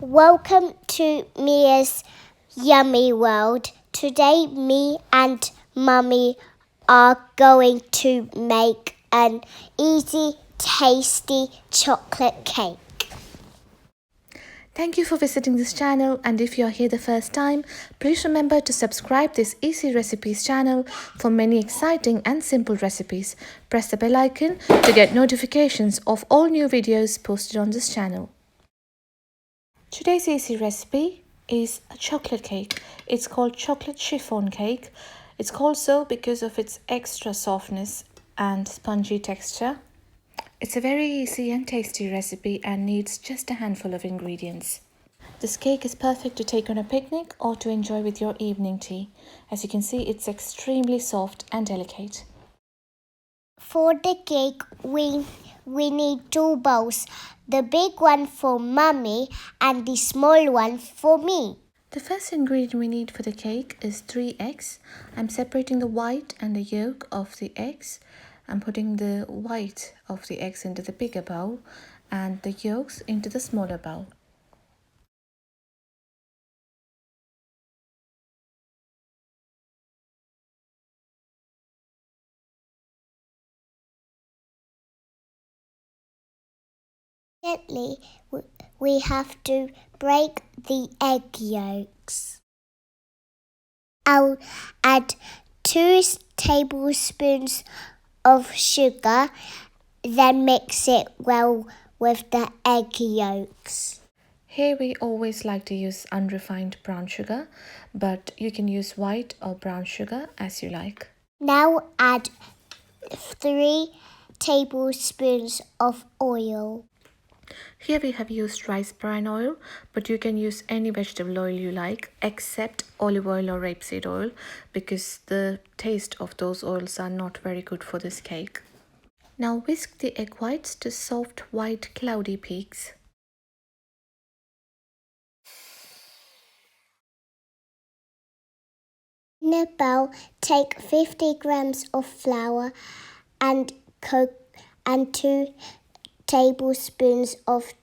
Welcome to Mia's Yummy World. Today me and Mummy are going to make an easy, tasty chocolate cake. Thank you for visiting this channel, and if you are here the first time, please remember to subscribe this Easy Recipes channel for many exciting and simple recipes. Press the bell icon to get notifications of all new videos posted on this channel. Today's easy recipe is a chocolate cake. It's called chocolate chiffon cake. It's called so because of its extra softness and spongy texture. It's a very easy and tasty recipe and needs just a handful of ingredients. This cake is perfect to take on a picnic or to enjoy with your evening tea. As you can see, it's extremely soft and delicate. For the cake, we need 2 bowls. The big one for Mummy and the small one for me. The first ingredient we need for the cake is 3 eggs. I'm separating the white and the yolk of the eggs. I'm putting the white of the eggs into the bigger bowl and the yolks into the smaller bowl. Gently, we have to break the egg yolks. I'll add 2 tablespoons of sugar, then mix it well with the egg yolks. Here we always like to use unrefined brown sugar, but you can use white or brown sugar as you like. Now add 3 tablespoons of oil. Here we have used rice bran oil, but you can use any vegetable oil you like except olive oil or rapeseed oil because the taste of those oils are not very good for this cake. Now whisk the egg whites to soft white cloudy peaks. In a bowl, take 50 grams of flour and 2 tablespoons of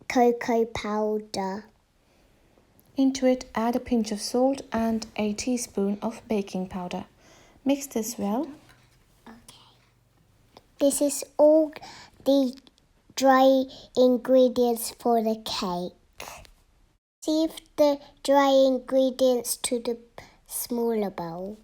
cocoa powder. Into it, add a pinch of salt and a teaspoon of baking powder. Mix this well. This is all the dry ingredients for the cake. Sieve the dry ingredients to the smaller bowl.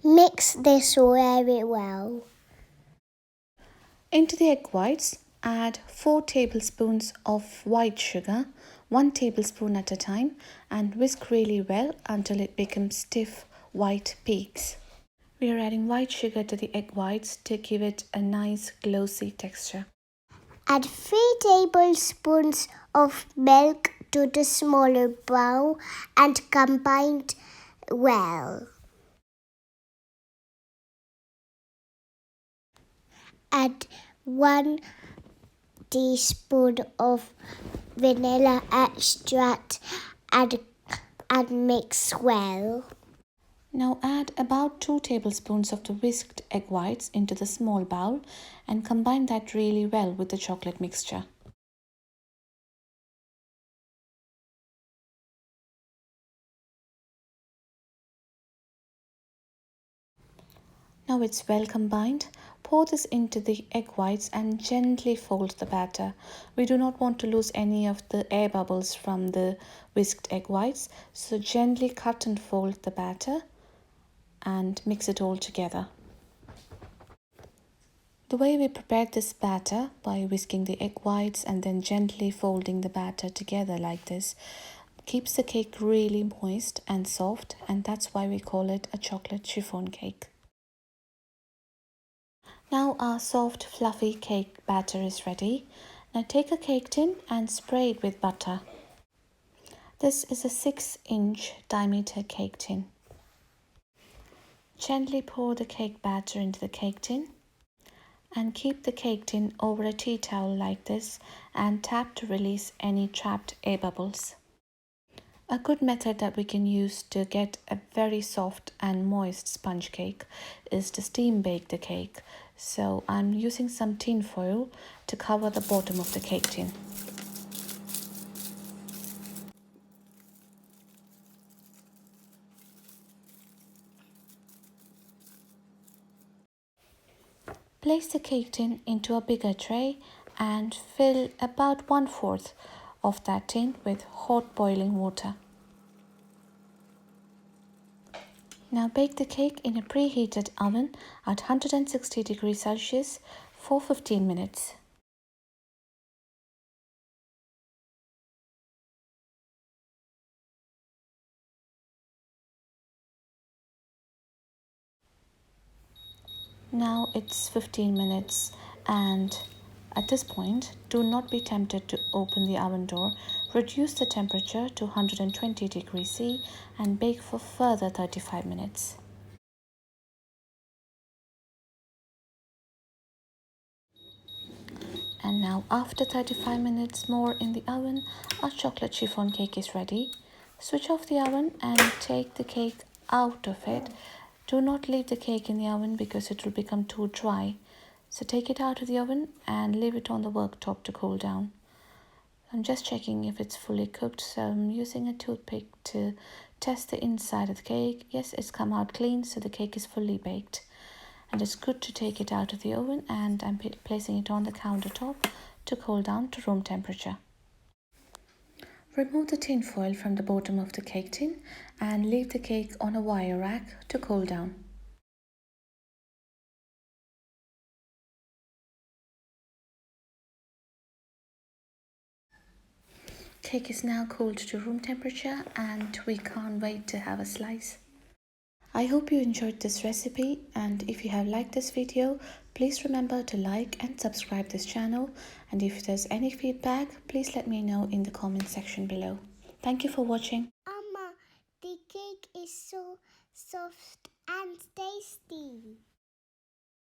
Mix this very well. Into the egg whites, add 4 tablespoons of white sugar, 1 tablespoon at a time, and whisk really well until it becomes stiff white peaks. We are adding white sugar to the egg whites to give it a nice glossy texture. Add 3 tablespoons of milk to the smaller bowl and combine well. Add 1 teaspoon of vanilla extract and mix well. Now add about 2 tablespoons of the whisked egg whites into the small bowl and combine that really well with the chocolate mixture. Now it's well combined. Pour this into the egg whites and gently fold the batter. We do not want to lose any of the air bubbles from the whisked egg whites, so gently cut and fold the batter and mix it all together. The way we prepared this batter, by whisking the egg whites and then gently folding the batter together like this, keeps the cake really moist and soft, and that's why we call it a chocolate chiffon cake. Now our soft fluffy cake batter is ready. Now take a cake tin and spray it with butter. This is a 6-inch diameter cake tin. Gently pour the cake batter into the cake tin and keep the cake tin over a tea towel like this and tap to release any trapped air bubbles. A good method that we can use to get a very soft and moist sponge cake is to steam bake the cake. So I'm using some tin foil to cover the bottom of the cake tin. Place the cake tin into a bigger tray and fill about 1/4 of that tin with hot boiling water. Now bake the cake in a preheated oven at 160 degrees Celsius for 15 minutes. Now it's 15 minutes and at this point, do not be tempted to open the oven door. Reduce the temperature to 120 degrees C and bake for further 35 minutes. And now after 35 minutes more in the oven, our chocolate chiffon cake is ready. Switch off the oven and take the cake out of it. Do not leave the cake in the oven because it will become too dry. So take it out of the oven and leave it on the worktop to cool down. I'm just checking if it's fully cooked, so I'm using a toothpick to test the inside of the cake. Yes, it's come out clean, so the cake is fully baked. And it's good to take it out of the oven, and I'm placing it on the countertop to cool down to room temperature. Remove the tin foil from the bottom of the cake tin and leave the cake on a wire rack to cool down. Cake is now cooled to room temperature and we can't wait to have a slice. I hope you enjoyed this recipe, and if you have liked this video, please remember to like and subscribe this channel, and if there's any feedback, please let me know in the comment section below. Thank you for watching. Amma, the cake is so soft and tasty.